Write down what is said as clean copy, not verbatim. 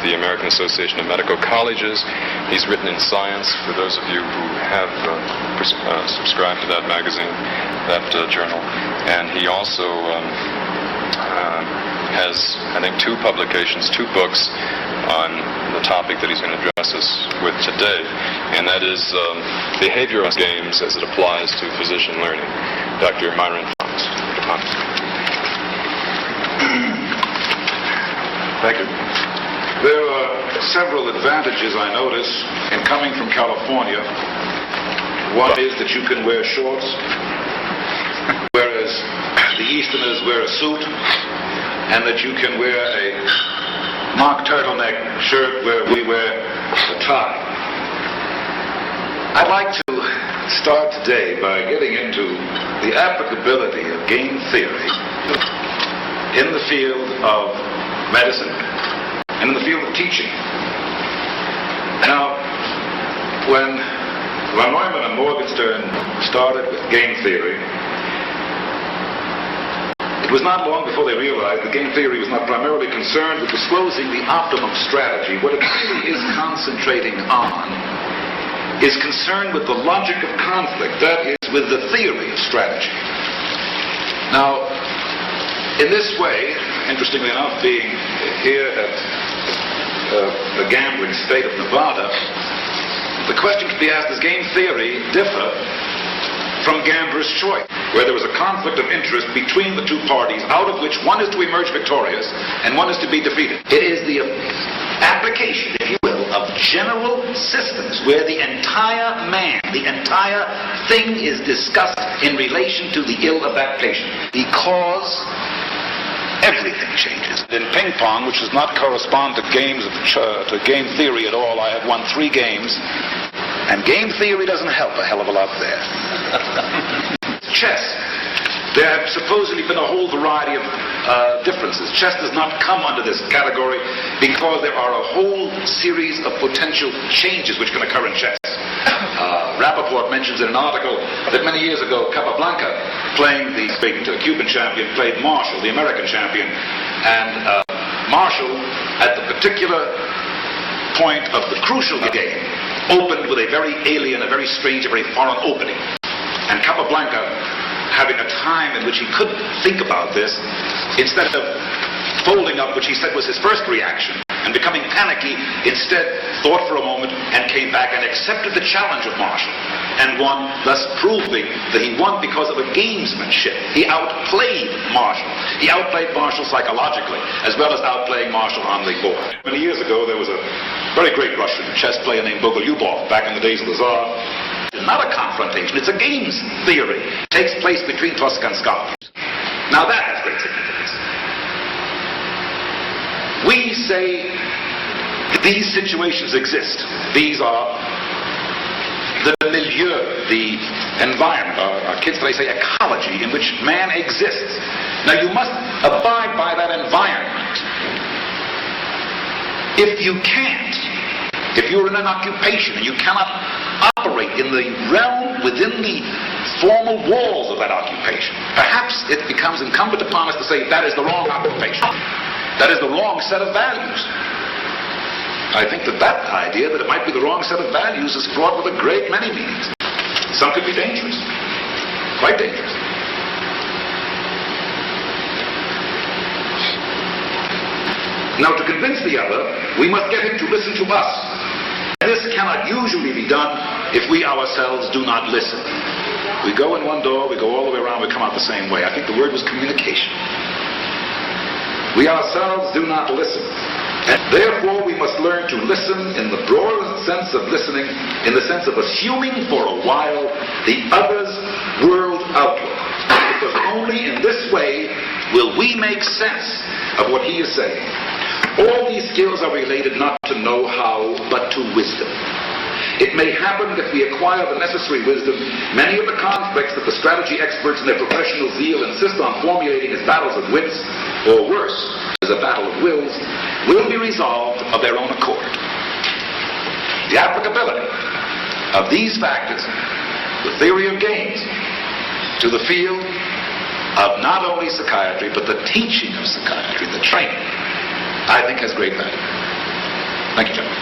the American Association of Medical Colleges. He's written in Science, for those of you who have subscribed to that magazine, that journal. And he also has, I think, 2 publications, 2 books on the topic that he's going to address us with today, and that is behavioral games as it applies to physician learning. Dr. Myron. Thank you. There are several advantages I notice in coming from California. One is that you can wear shorts, whereas the Easterners wear a suit, and that you can wear a mock turtleneck shirt where we wear a tie. I'd like to start today by getting into the applicability of game theory in the field of medicine and in the field of teaching. Now, when Neumann and Morgenstern started with game theory, it was not long before they realized that game theory was not primarily concerned with disclosing the optimum strategy. What it really is concentrating on is concerned with the logic of conflict, that is, with the theory of strategy. Now, in this way, interestingly enough, being here at the gambling state of Nevada, the question could be asked, does game theory differ from gambler's choice, where there was a conflict of interest between the 2 parties, out of which one is to emerge victorious and one is to be defeated? It is the application, if you will, of general systems where the entire man, the entire thing is discussed in relation to the ill of that patient, because everything changes. In ping pong, which does not correspond to to game theory at all, I have won 3 games, and game theory doesn't help a hell of a lot there. Chess. There have supposedly been a whole variety of differences. Chess does not come under this category because there are a whole series of potential changes which can occur in chess. Rappaport mentions in an article that many years ago, Capablanca, playing the Cuban champion, played Marshall, the American champion, and Marshall, at the particular point of the crucial game, opened with a very alien, a very strange, a very foreign opening. And Capablanca, having a time in which he could think about this, instead of folding up, which he said was his first reaction, and becoming panicky, instead thought for a moment and came back and accepted the challenge of Marshall and won, thus proving that he won because of a gamesmanship. He outplayed Marshall. He outplayed Marshall psychologically, as well as outplaying Marshall on the board. Many years ago, there was a very great Russian chess player named Bogolyubov, back in the days of the Tsar. It's not a confrontation, it's a games theory. It takes place between Tosca and Scotland. Now that has great significance. We say these situations exist. These are the milieu, the environment, our kids today say ecology, in which man exists. Now you must abide by that environment. If you can't, if you're in an occupation and you cannot operate in the realm within the formal walls of that occupation, perhaps it becomes incumbent upon us to say that is the wrong occupation. That is the wrong set of values. I think that idea that it might be the wrong set of values is fraught with a great many meanings. Some could be dangerous, quite dangerous. Now, to convince the other, we must get him to listen to us. This cannot usually be done if we ourselves do not listen. We go in one door, we go all the way around, we come out the same way. I think the word was communication. We ourselves do not listen. And therefore we must learn to listen in the broadest sense of listening, in the sense of assuming for a while the other's world outlook. Because only in this way will we make sense of what he is saying. All these skills are related not to know-how, but to wisdom. It may happen that we acquire the necessary wisdom. Many of the conflicts that the strategy experts in their professional zeal insist on formulating as battles of wits, or worse, as a battle of wills, will be resolved of their own accord. The applicability of these factors, the theory of games, to the field of not only psychiatry, but the teaching of psychiatry, the training, I think has great value. Thank you, gentlemen.